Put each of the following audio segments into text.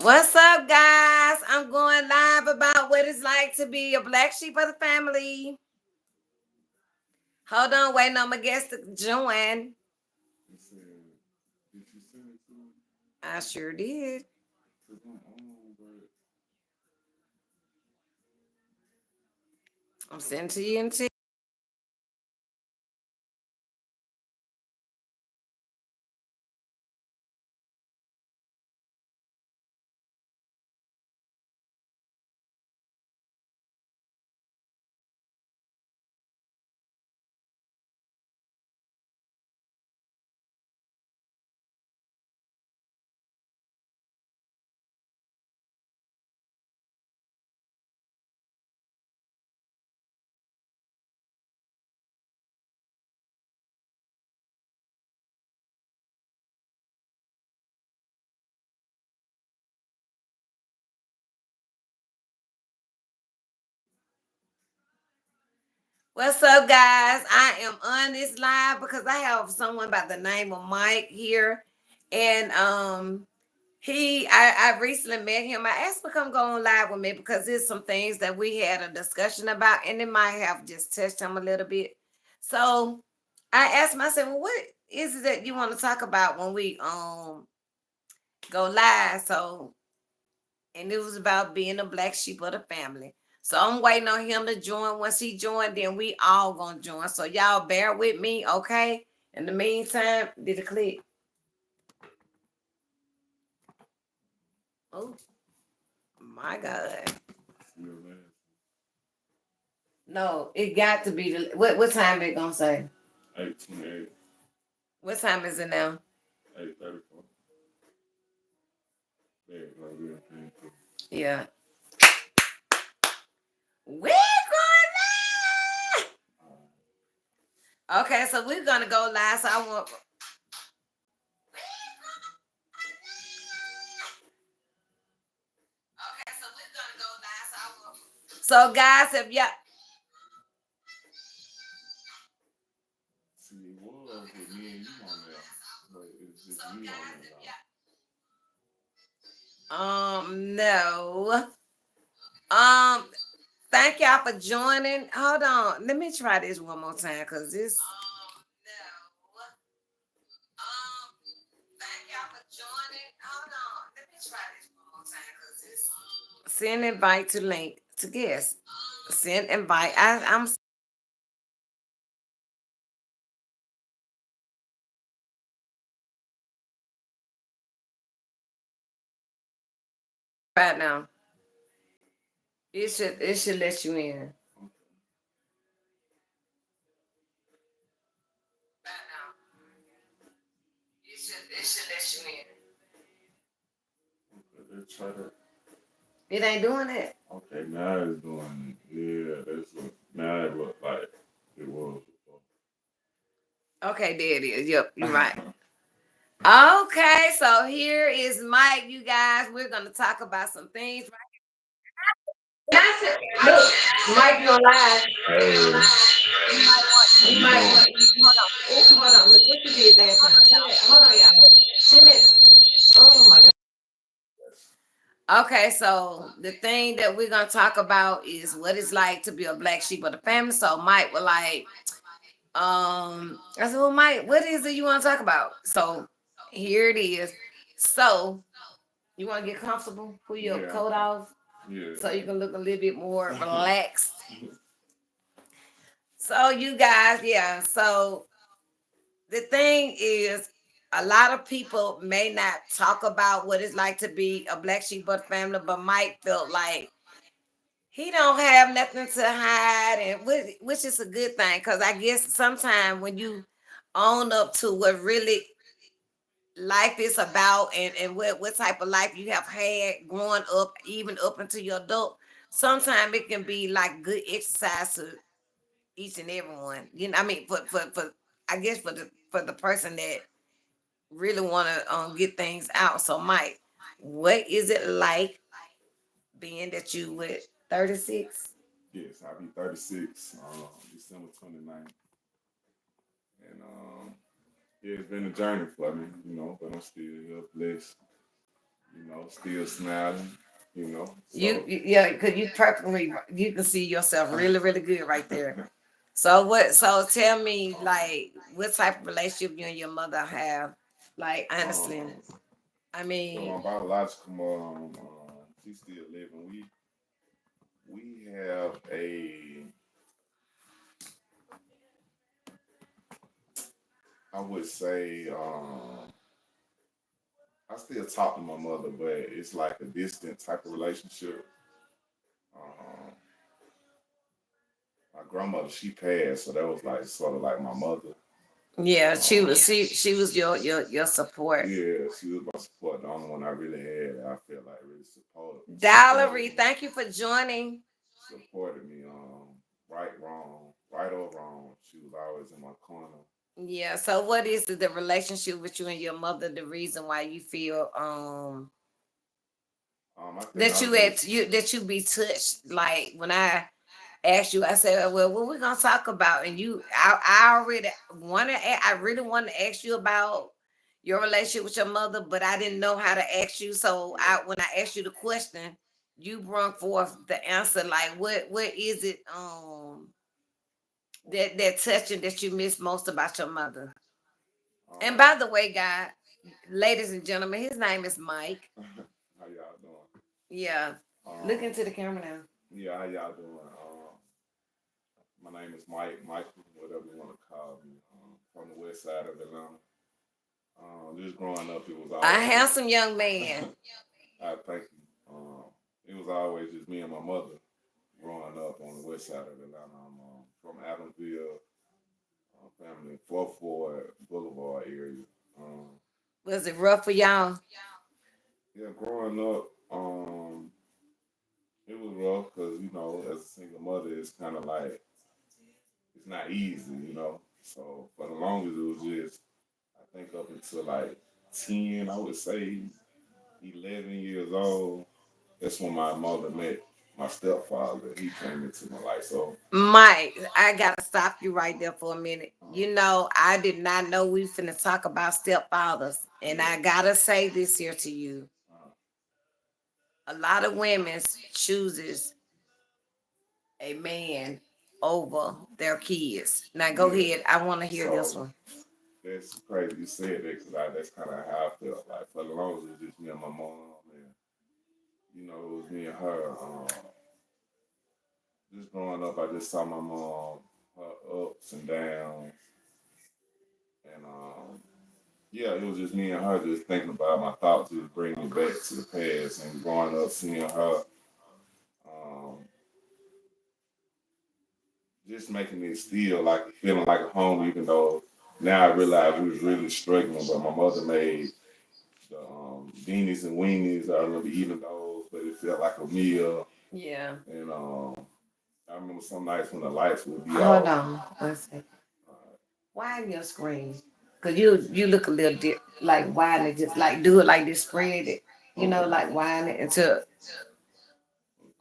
What's up, guys? I'm going live about what it's like to be a black sheep of the family. Hold on, waiting on my guest to join. He said, "Did you send it to him?" I sure did. Cause I'm on, but I'm sending to you in two. What's up, guys? I am on this live because I have someone by the name of Mike here, and I recently met him. I asked him to come go on live with me because there's some things that we had a discussion about, and it might have just touched him a little bit. So I asked him, I said, "Well, what is it that you want to talk about when we go live?" So, and it was about being a black sheep of the family. So I'm waiting on him to join. Once he joined, then we all gonna join. So y'all bear with me, okay? In the meantime, did it click? Oh my God. still last No, it got to be the what time it gonna say? 8:28, What time is it now? 8:34. Yeah, like we are paying for. Yeah. We're going live. Okay, so we're gonna go live. So I want Okay, so we're gonna go live. So guys, if y'all See, it was with me and you on there, but it's just me on there no. Um thank y'all for joining. Hold on. Let me try this one more time because this no. Thank y'all for joining. Hold on. Let me try this one more time because this send invite to link to guest. Send invite. I'm right now. It should let you in. now. Right now. It should let you in. Okay, let's try that. It ain't doing it. Okay, now it's doing. Yeah, that's what. Now it look like it was Okay, there it is. Yep, you're right. before. Okay, so here is Mike, you guys. We're gonna talk about some things. Look, Mike, you're live. Hey, how You you might doing? want. Hold on. What you did last time? Hold on, y'all. Send it. Oh my God. Okay, so the thing that we're gonna talk about is what it's like to be a black sheep of the family. So Mike was like, I said, well, Mike, what is it you want to talk about? So here it is. So you want to get comfortable, pull your Yeah, coat off yeah. so you can look a little bit more relaxed. So you guys, yeah. So the thing is, a lot of people may not talk about what it's like to be a black sheep of the family, but Mike felt like he don't have nothing to hide, and which is a good thing because I guess sometimes when you own up to what really life is about and what type of life you have had growing up, even up into your adult, sometimes it can be like good exercise to each and everyone. You know, I mean, for I guess for the person that really want to get things out. So, Mike, what is it like being that you with 36? Yes, I'll be 36 December 29th. And yeah, it's been a journey for me, but I'm still here blessed. Still smiling, You, so. yeah, because you perfectly, you can see yourself really, really good right there. So what? So tell me, like, what type of relationship you and your mother have? Like, honestly, um, I so mean, my biological mom, she's still living. We have I would say, I still talk to my mother, but it's like a distant type of relationship. Um, my grandmother, she passed, so that was like sort of like my mother. yeah, Um, she was your support. yeah, she was my support. The only one I really had, that I feel like really Valerie, thank you for joining. supported me. Right or wrong, she was always in my corner. Yeah. So what is the relationship with you and your mother? The reason why you feel I think that I'm you had just, you that you be touched, like when I asked you, I said, well, what we gonna talk about? And I already I really want to ask you about your relationship with your mother, but I didn't know how to ask you. So yeah. when I asked you the question, you brought forth the answer. Like, what is it that touching that you miss most about your mother? And Um, by the way, guy, ladies and gentlemen, his name is Mike. how y'all doing? Yeah, look Um, into the camera now. yeah, how y'all doing? My name is Michael, whatever you want to call me, from the west side of Atlanta. Just growing up, it was A always, handsome young man. I thank you. It was always just me and my mother growing up on the west side of Atlanta. I'm from Adamsville, family, 4th Ward Boulevard area. Um, Was it rough for y'all? yeah, growing up, it was rough because, as a single mother, it's kind of like, it's not easy. So for the longest, it was just, I think up until like 10, I would say 11 years old, that's when my mother met my stepfather. He came into my life. So, Mike, I gotta stop you right there for a minute. uh, You know, I did not know we finna talk about stepfathers, and yeah, I gotta say this here to you: uh, a lot of women chooses a man over their kids. Now, go yeah. ahead. I want to hear this So one. that's crazy you said that because that's kind of how I felt. Like for the longest, it was just me and my mom, and it was me and her. Just growing up, I just saw my mom, her ups and downs, and yeah, it was just me and her just thinking about my thoughts, just bringing it back to the past and growing up, seeing her, um, just making it still like feeling like a home, even though now I realize we was really struggling. But my mother made the beanies and weenies. I remember eating those, but it felt like a meal. Yeah. And I remember some nights when the lights would be Hold off. on. Let's see. Uh, Widen your screen. Cause you look a little like widen it, just like do it like this, spread it. You know, okay. like widen it until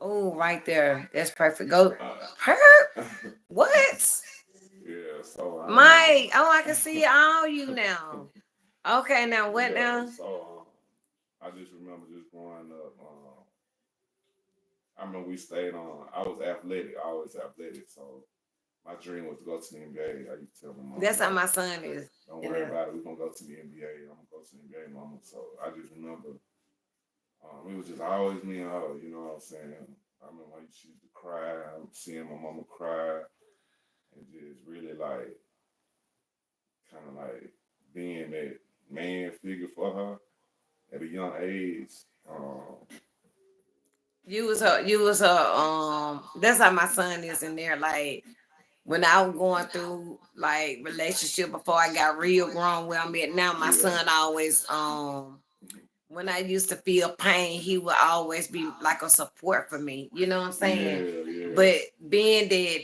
oh right there. That's perfect. Go per Uh, what? yeah. So I remember. Mike, oh I can see all you now. Okay, now what Yeah. now? So I just remember just growing up. I remember we stayed on. I was athletic, always athletic. So my dream was to go to the NBA. I used to tell my mom, That's how like, my son is. don't And worry about it. We're gonna go to the NBA. I'm gonna go to the NBA, mama. So I just remember it was just always me and her. You know what I'm saying? I remember how she used to cry, seeing my mama cry, and just really like kind of like being that man figure for her at a young age. you was her that's how my son is in there. Like when I was going through like relationship before I got real grown where I'm at now, my Yeah, son always when I used to feel pain, he would always be like a support for me. You know what I'm saying? yeah, yeah. But being that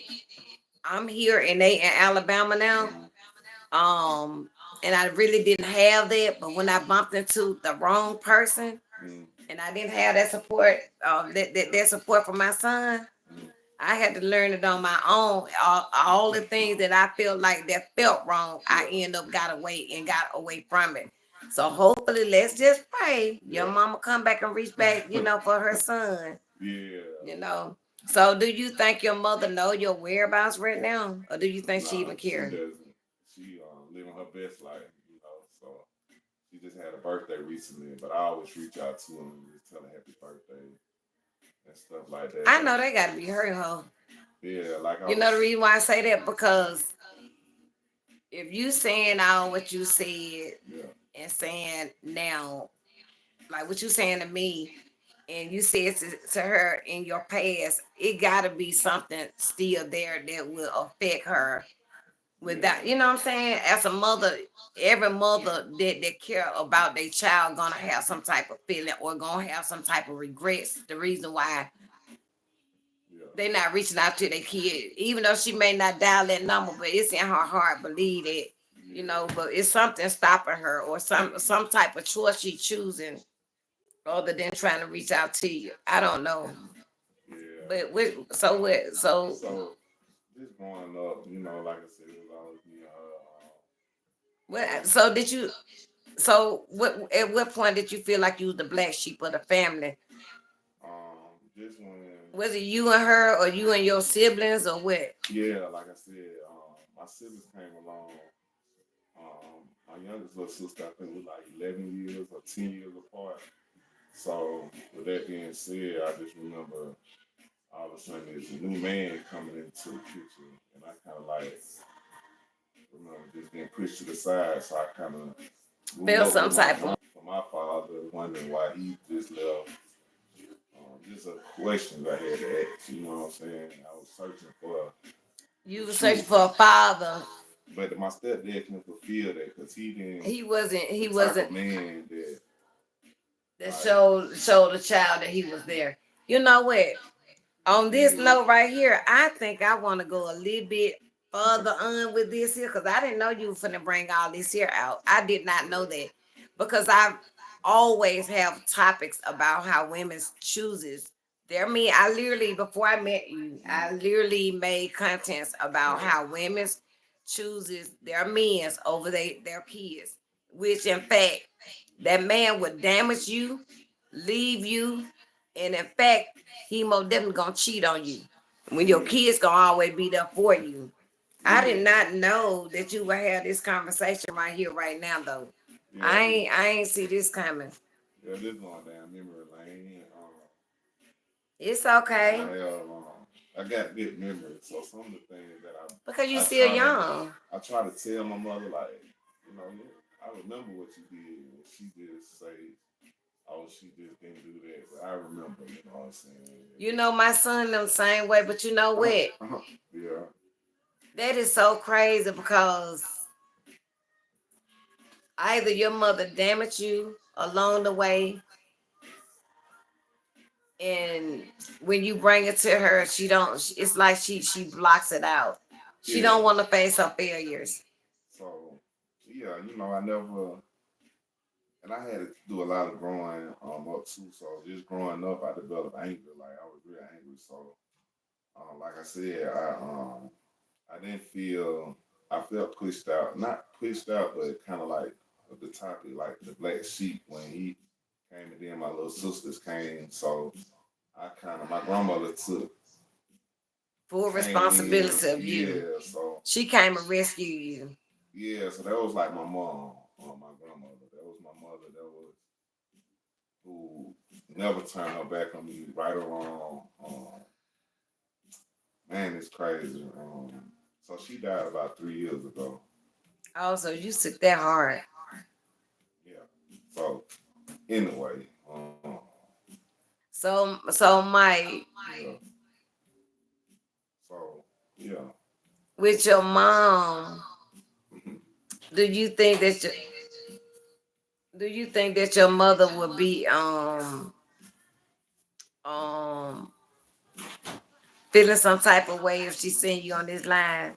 I'm here and they in Alabama now, Mm-hmm. um, and I really didn't have that. But when I bumped into the wrong person Mm-hmm. and I didn't have that support, that support from my son, I had to learn it on my own. All the things that I felt like that felt wrong, I Yeah, end up got away from it. So hopefully, let's just pray your Yeah. mama come back and reach back, for her son. Yeah. You know. So do you think your mother know your whereabouts right now, or do you think she Nah, even she care? doesn't. She living her best life, So she just had a birthday recently, but I always reach out to her and just tell her happy birthday and stuff like that. I But know they got to be hurt, huh? yeah, like I You know the was, reason why I say that, because if you saying all what you said yeah, and saying now, like what you saying to me, and you said to her in your past, it got to be something still there that will affect her. Without, yeah, you know what I'm saying? As a mother, every mother that care about their child gonna have some type of feeling or gonna have some type of regrets. The reason why yeah, they not reaching out to their kid, even though she may not dial that number, but it's in her heart, believe it, yeah, but it's something stopping her or some type of choice she choosing other than trying to reach out to you. I don't know. yeah. But so So just growing up, like I said, it was always me and her. what So so did you so what at what point did you feel like you was the black sheep of the family? just when, Was it you and her or you and your siblings or what? yeah, like I said, my siblings came along. My youngest little sister, I think, was like 11 years or 10 years apart. So, with that being said, I just remember all of a sudden there's a new man coming into the picture, and I kind of like remember just being pushed to the side. So I kind of grew Felt up some with my type of grandma, my father, wondering why he just left. Just a questions I had to ask. You know what I'm saying? I was searching for the you were searching truth, for a father. but my stepdad couldn't fulfill that because he didn't. He The type wasn't of man that that like showed the child that he was there. You know what? On this yeah, note right here, I think I want to go a little bit further on with this here because I didn't know you were finna bring all this here out. I did not know that because I always have topics about how women chooses their me. I literally before I met you, I literally made contents about right, how women chooses their men's over their kids, which in fact that man would damage you, leave you, and in fact he most definitely gonna cheat on you when your yeah, kids gonna always be there for you. I yeah, did not know that you would have this conversation right here, right now, though. yeah. I ain't see this coming. Yeah, this going down memory lane. It's I okay have, I got good memory, so some of the things that because you I still try to, young. I try to tell my mother like, I remember what you did, and she just say, oh, she just didn't do that, but I remember, you know what I'm saying? My son them same way, but you know what? Yeah, That is so crazy because either your mother damaged you along the way, and when you bring it to her, she don't. It's like she blocks it out. She yeah. don't want to face her failures. So, yeah, I never, and I had to do a lot of growing up too. So just growing up, I developed anger. Like I was real angry. So, like I said, I didn't feel I felt pushed out. Not pushed out, but kind of like the topic, like the black sheep when he came, and then my little sisters came. So I kind of my grandmother Full came in. responsibility of you. Yeah, so She came and rescued you. yeah, so that was like my mom, my grandmother. That was my mother. That was who never turned her back on me, right or wrong. Man, it's crazy. So she died about 3 years ago. Also, you took that hard. Yeah. So anyway, So Mike, yeah. So yeah. with your mom, do you think that your, do you think that your mother would be um feeling some type of way if she seen you on this line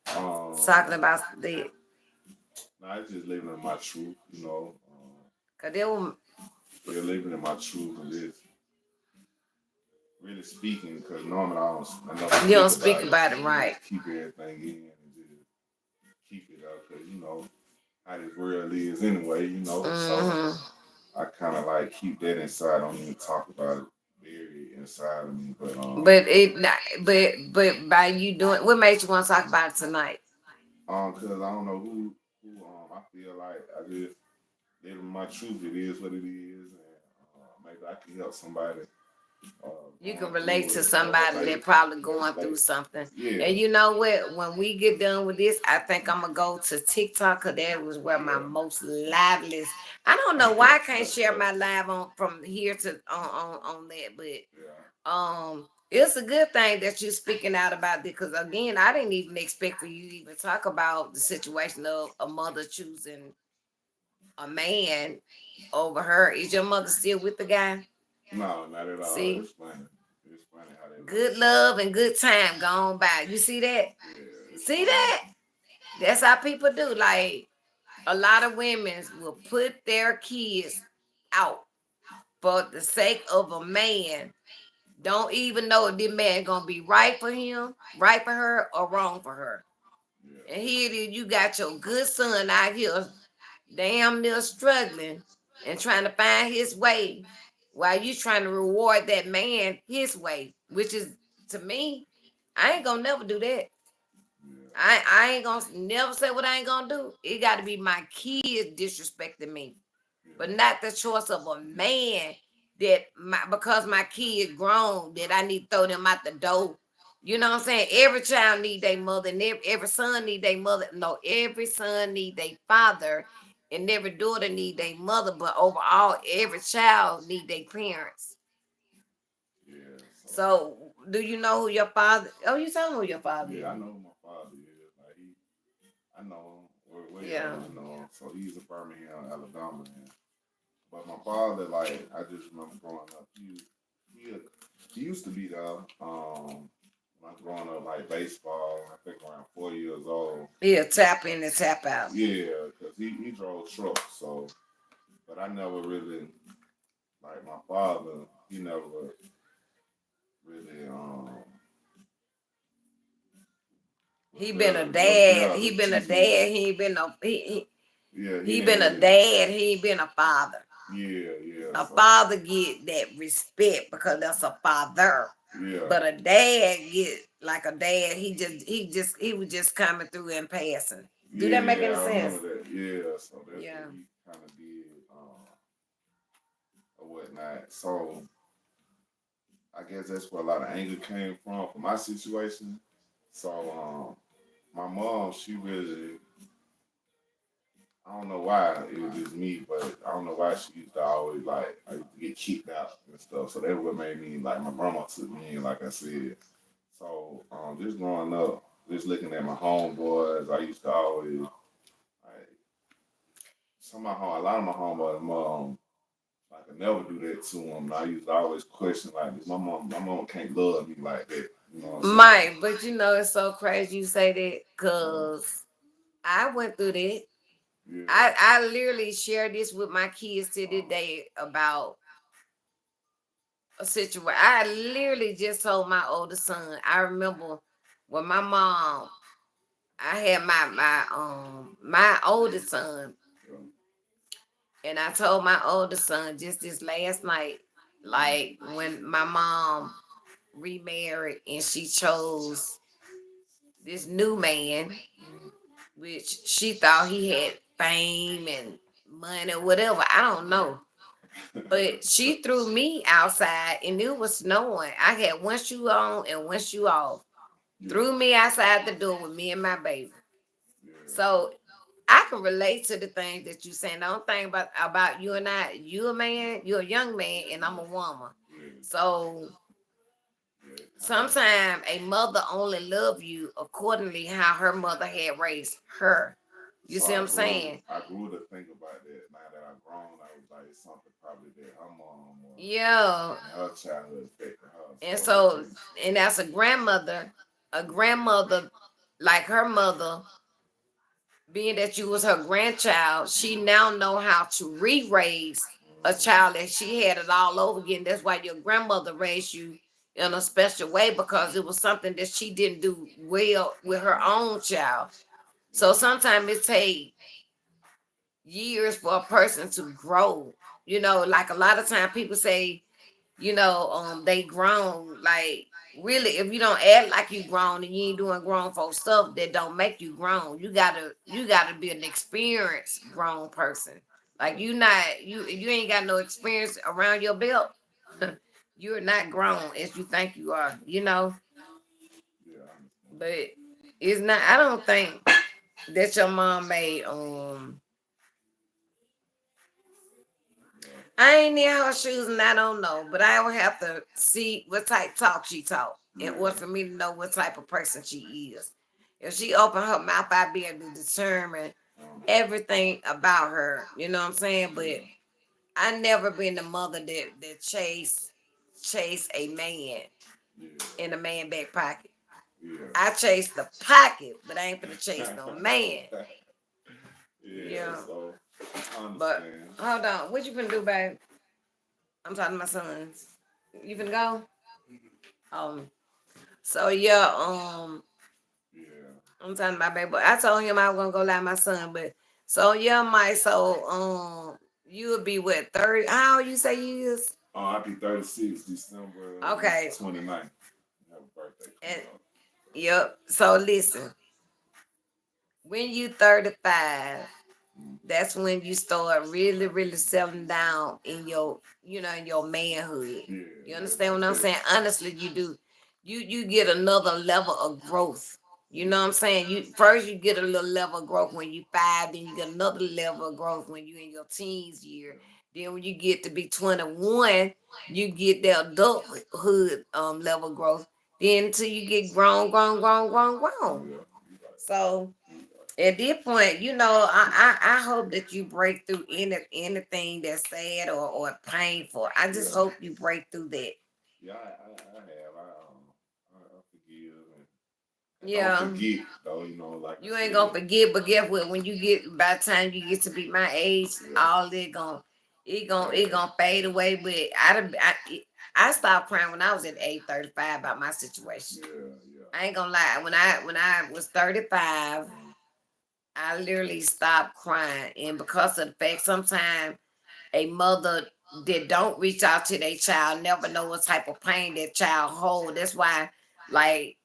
talking um, about that? now it's just living in my truth. Cause they will, Yeah, living in my truth and just really speaking because normally I never you don't speak speak about it. about it I right. just keep everything in and just keep it up because how this world is anyway, you know. So Mm-hmm. I kind of like keep that inside. I don't even talk about it very inside of me. But But but by you doing, what made you want to talk about it tonight? cause I don't know who I feel like I just living my truth. It is what it is, and maybe I can help somebody You can going relate through to it or somebody that probably going through relate. something. Yeah, And you know what? When we get done with this, I think I'm gonna go to TikTok because that was where my yeah, most liveliest. I don't know why I can't share my live on from here to on that, yeah, but it's a good thing that you're speaking out about this because again, I didn't even expect for you to even talk about the situation of a mother choosing a man over her. Is your mother still with the guy? no, not at all. See? It's funny. It's funny how that works. Good love and good time gone by. You see that? Yeah, it's See funny. that? That's how people do. Like a lot of women will put their kids out for the sake of a man. Don't even know if this man gonna be right for him, right for her, or wrong for her. Yeah, And here it is, you got your good son out here damn near struggling and trying to find his way while you trying to reward that man his way, which is to me, I ain't gonna never do that. yeah, I ain't gonna never say what I ain't gonna do. It got to be my kids disrespecting me, but yeah, not the choice of a man that my because my kid grown that I need to throw them out the door. You know what I'm saying? Every child need their mother, and every son need their mother. No, every son need their father, and every daughter need their mother. But overall, every child need their parents. yeah. So So, do you know who your father? Oh, you tell me who your father yeah, is. I know who my father is. Like I know him Yeah. well. I know him. So he's in Birmingham, Alabama. And, but my father, like, I just remember growing up. He, he used to be there. When I was growing up, like baseball. I think around 4 years old. Yeah, tap in and tap out. Yeah, because he drove trucks. So, but I never really like my father. He never really was He been there. a Was dad. there He to been a teach me. dad. He ain't been a Yeah, he he didn't been a really. dad. He ain't been a father. Yeah, yeah. A So father get that respect because that's a father. yeah, But a dad get like a dad. He was just coming through and passing. Do that make yeah. any I sense? remember that. Yeah, so that's what Yeah. he kind of did, or whatnot. So I guess that's where a lot of anger came from my situation. So my mom, she really, I don't know why it was just me, but I don't know why she used to always like I used to get kicked out and stuff. So that what made me like my grandma took me in, like I said. So just growing up, just looking at my homeboys, I used to always like a lot of my homeboys, mom, like I never do that to them. I used to always question like, my mom can't love me like that. You know what I'm saying? Mike, but you know it's so crazy you say that Uh, because I went through that. yeah, I literally share this with my kids to this uh, day about a situation. I literally just told my oldest son. I remember when my mom, I had my oldest son, yeah, and I told my oldest son just this last night, like when my mom remarried and she chose this new man, which she thought he had fame and money or whatever. I don't know. But she threw me outside and it was snowing. I had one shoe on and one shoe off. yeah, Threw me outside the door with me and my baby. yeah, So I can relate to the things that you saying. The only thing about you and I, you a man, you're a young man, and I'm a woman. yeah, So yeah. Kind of. sometimes a mother only love you accordingly how her mother had raised her. You So see what I'm saying? I grew to think about that. Now that I've grown, I was like, it's something probably that her mom or Yeah. in her childhood affected her. And So so, and as a grandmother like her mother, being that you was her grandchild, she now know how to re-raise a child that she had it all over again. That's why your grandmother raised you in a special way because it was something that she didn't do well with her own child. So yeah, sometimes it take years for a person to grow. Like a lot of time people say, they grown. Like really, if you don't act like you grown and you ain't doing grown folk stuff, that don't make you grown. You gotta be an experienced grown person. Like you not you if you ain't got no experience around your belt, you're not grown as you think you are. Yeah, I understand. But it's not. I don't think that your mom made. Yeah, I ain't in her shoes and I don't know, but I would have to see what type talk she talk in order yeah, for me to know what type of person she is. If she open her mouth, I'd be able to determine everything about her. You know what I'm saying? But yeah, I never been the mother that chase a man yeah, in a man back pocket. yeah. I chase the pocket, but I ain't gonna chase no man. Yeah, Yeah. so I But understand. hold on, what you finna do, babe? I'm talking to my sons. You finna go? Um. So yeah. Yeah. I'm talking about baby. But I told him I was gonna go lie my son. But so yeah, Mike. So you would be what 30? How old you say you is? I'll be 36 December Okay. 29th. Have a birthday coming And up. yep. So listen, when you 35, Mm. that's when you start really, really settling down in your manhood. Yeah, You yeah, understand most what I'm saying? definitely. Honestly, you do. You get another level of growth. You know what I'm Yeah, saying? You first you get a little level of growth when you 5, then you get another level of growth when you in your teens year. yeah, Then when you get to be 21, you get the adulthood level growth. Then until you get grown, grown, grown, grown, grown. yeah. You right. So You right. at this point, I hope that you break through anything that's sad or painful. I just Yeah, hope you break through that. yeah. I have. I forgive and don't Yeah, forget though. Like I you ain't gonna said. forget, but guess what? When you get by the time you get to be my age, Yeah, all it gonna it yeah, gonna fade away. But I stopped crying when I was at age 35 about my situation. yeah, yeah. I ain't gonna lie. When I was 35, Um, I literally stopped crying, and because of the fact sometimes a mother that don't reach out to their child never know what type of pain that child hold. That's why, like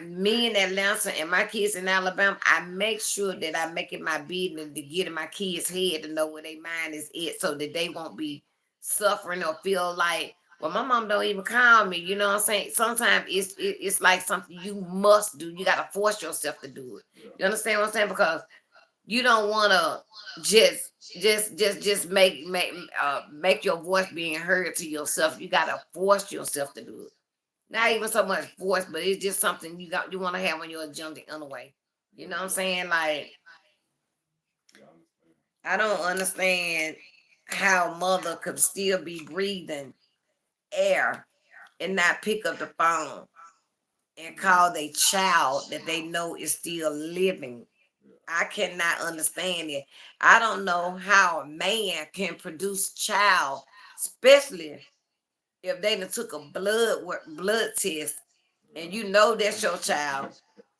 me in Atlanta and my kids in Alabama, I make sure that I make it my business to get in my kids' head to know where their mind is at, so that they won't be suffering or feel like, well, my mom don't even call me. You know what I'm saying? Sometimes it's like something you must do. You gotta force yourself to do it. yeah, You understand what I'm saying? Because you don't want to just make your voice being heard to yourself. You gotta force yourself to do it. Not yeah, even so much force, but it's just something you want to have on your agenda anyway. You yeah, know what I'm yeah. saying? Like Yeah, I understand. I don't understand how mother could still be breathing air and not pick up the phone and Yeah, call their child that they know is still living. yeah, I cannot understand it. I don't know how a man can produce child, especially if they done took a blood test and you know that's your child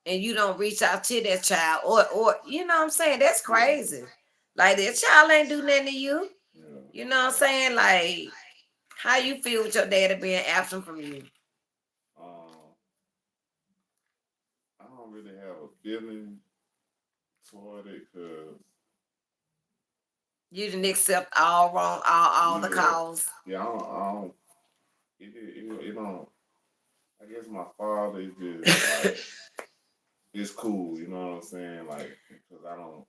and you don't reach out to that child or you know what I'm saying? That's yeah, crazy. Like that child ain't do nothing to you. yeah. You know what I'm saying? Like how you feel with your daddy being absent from you? Um, I don't really have a feeling toward it because You didn't accept all wrong, all the yeah, calls. yeah. I don't. It don't. I guess my father is just like it's cool. You know what I'm saying? Like because I don't.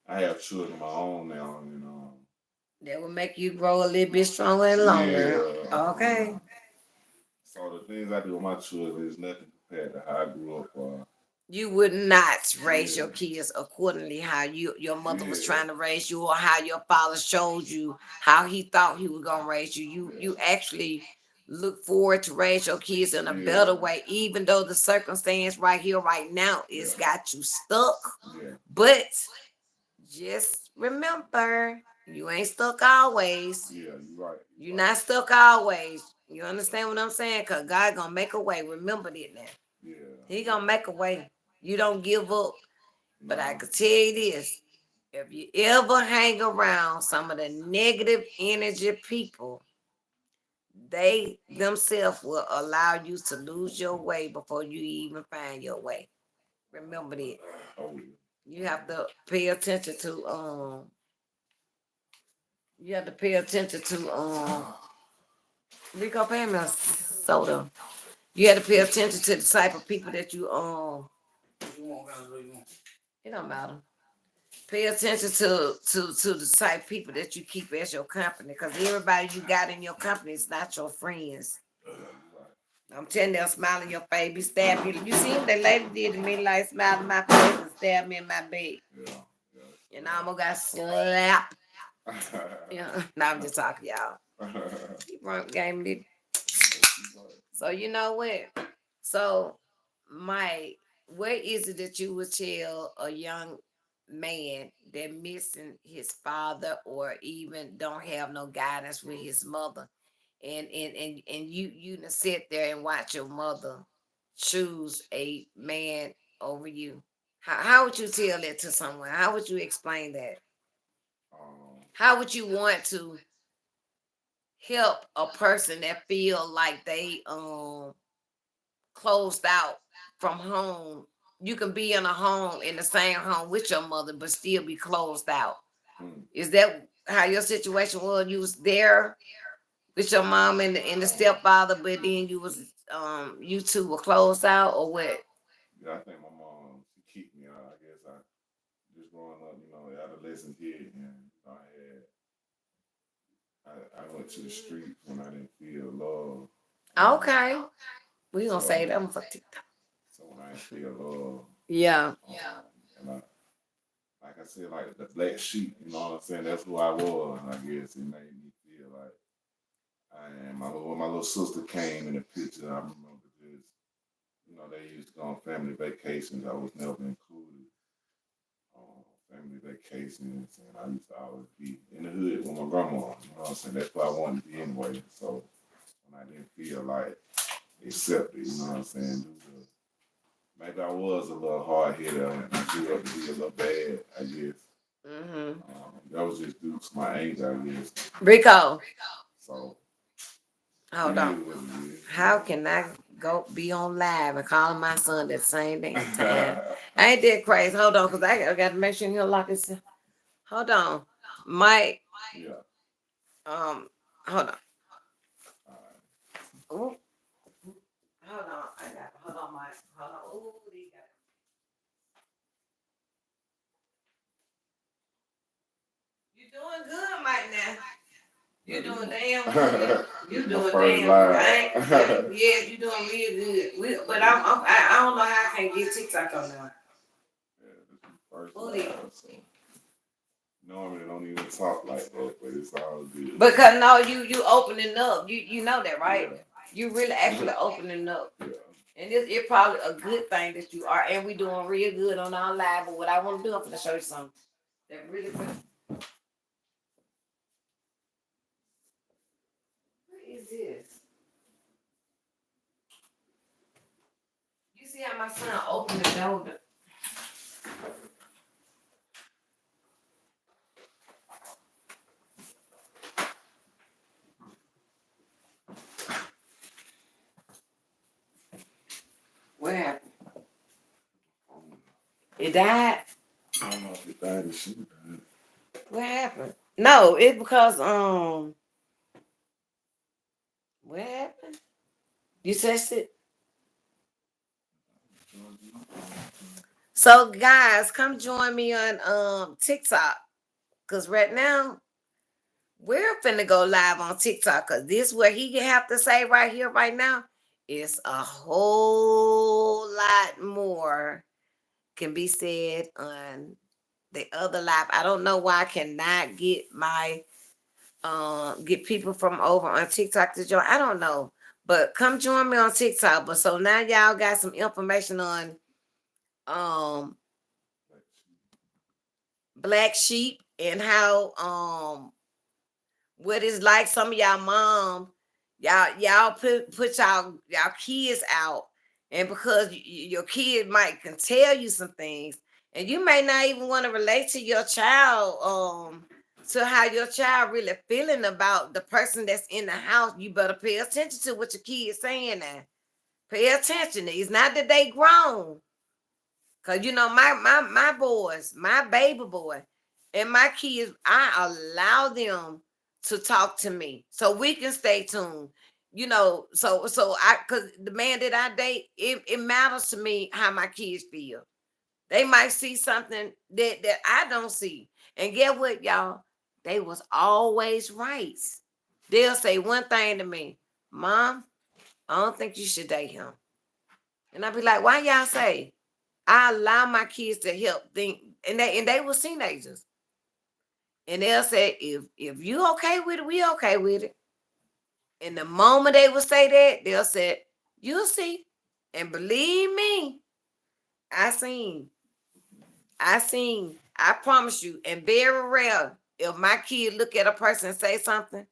I have children of my own now. That will make you grow a little bit stronger and longer. Yeah. Okay. So the things I do with my children is nothing compared to how I grew up. You would not raise your Yeah. kids accordingly how your mother was Yeah. trying to raise you or how your father showed you how he thought he was gonna raise you. You Yeah. actually look forward to raise your kids in a better Yeah. way, even though the circumstance right here, right now, is Yeah. got you stuck. Yeah. But just remember, you ain't stuck always. Yeah. You're right. You're You're right. not stuck always. You understand what I'm saying? Cause God gonna make a way. Remember that now. Yeah. He Yeah. gonna make a way. You don't give up. But I No. could tell you this. If you ever hang around some of the negative energy people, they themselves will allow you to lose your way before you even find your way. Remember that. Oh yeah. You have to pay attention to you have to pay attention to Rico pay me a soda. You have to pay attention to the type of people that it don't matter. Pay attention to the type of people that you keep as your company, because everybody you got in your company is not your friends. I'm telling you, they'll smile in your face, be stab you. You see what that lady did to me, like smile in my face and stab me in my bed. Yeah. And I almost got slapped. Yeah. Yeah, no, I'm just talking, y'all. He run game did. So you know what? So, Mike, what is it that you would tell a young man that missing his father or even don't have no guidance with his mother, and you done sit there and watch your mother choose a man over you? How would you tell that to someone? How would you explain that? um, How would you want to help a person that feel like they closed out from home? You can be in a home, in the same home with your mother, but still be closed out. hmm. Is that how your situation was? You was there with your mom and the stepfather, but then you two were closed out, or what? Yeah, I think my mom she kicked me out. I guess I just growing up, adolescent kid, and I went to the streets when I didn't feel love. Um, Okay, we gonna say so that one for TikTok. so when I didn't feel love, Yeah. and like I said, like the black sheep, you know what I'm saying? That's who I was. I guess it made me feel like I am. When my little sister came in the picture, I remember just, they used to go on family vacations. I was never included on family vacations, and I used to always be in the hood with my grandma. You know what I'm saying? That's where I wanted to be anyway. So when I didn't feel like accepted, you know what I'm saying? Maybe I was a little hard headed and I grew up to be a little bad, I guess. Mm-hmm. That was just due to my age, I guess. Rico, So hold it on. is what it is. How can I go be on live and call my son at the same damn time? I ain't that crazy. Hold on, cause I got to make sure he'll lock his. Hold on, Mike. Yeah. Um, hold on. All right. Ooh, hold on. I got. Hold on, Mike. Hold on. Ooh, you doing good, Mike? Now you doing damn good. You My doing first damn good. I ain't, live. yeah, you doing real good. But I don't know how I can't get TikTok on now. Yeah, this is my first Ooh, they- live, so normally don't even talk like that, but it's all good. Because no, you opening up. You know that, right? Yeah. You really actually opening up. Yeah. And it's probably a good thing that you are, and we doing real good on our live. But what I want to do, I'm gonna show you something that really. What is this? You see how my son opened the door? What happened? It died. I don't know if it died or she died. What happened? No, it's because what happened? You touched it. So guys, come join me on TikTok, cause right now we're finna go live on TikTok, cause this what he have to say right here, right now. Is a whole lot more can be said on the other live. I don't know why I cannot get my get people from over on TikTok to join. I don't know. But come join me on TikTok. But so now y'all got some information on um black sheep and how what it's like. Some of y'all mom, y'all put y'all kids out, and because your kid might can tell you some things, And you may not even want to relate to your child, to how your child really feeling about the person that's in the house. You better pay attention to what your kids saying now. Pay attention. It's not that they grown. Cause you know, my boys, my baby boy, and my kids, I allow them to talk to me so we can stay tuned. You know, so I, cause the man that I date, it matters to me how my kids feel. They might see something that I don't see. And get what, y'all? They was always right. They'll say one thing to me, Mom, I don't think you should date him. And I'll be like, why y'all say? I allow my kids to help think, and they were teenagers. And they'll say, if you okay with it, we okay with it. And the moment they will say that, they'll say, you'll see. And believe me, I seen. I promise you, and very rare, if my kid look at a person and say something,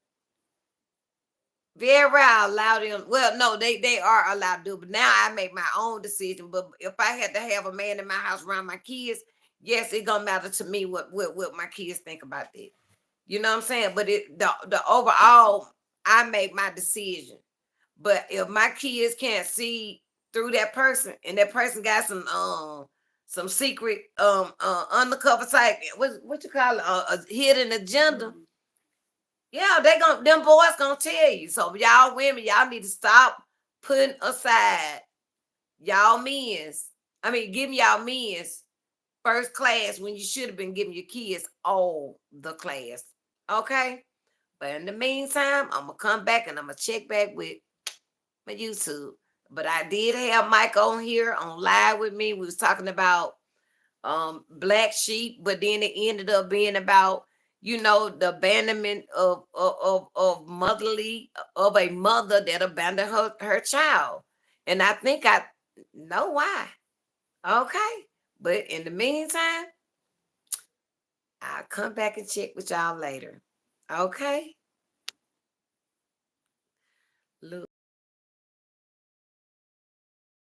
very rare I allow them. Well, no, they are allowed to do, but now I make my own decision. But if I had to have a man in my house around my kids, yes, it gonna matter to me what my kids think about that. You know what I'm saying? But the overall, I make my decision. But if my kids can't see through that person, and that person got some secret undercover type, what you call it, a hidden agenda. Yeah, they gonna them boys gonna tell you. So y'all women, y'all need to stop putting aside y'all men's. I mean, giving y'all men's first class when you should have been giving your kids all the class. Okay? But in the meantime, I'm gonna come back and I'm gonna check back with my YouTube. But I did have Mike on here on live with me. We was talking about black sheep, but then it ended up being about, you know, the abandonment of motherly, of a mother that abandoned her child. And I think I know why. Okay. But in the meantime, I'll come back and check with y'all later. Okay. Look.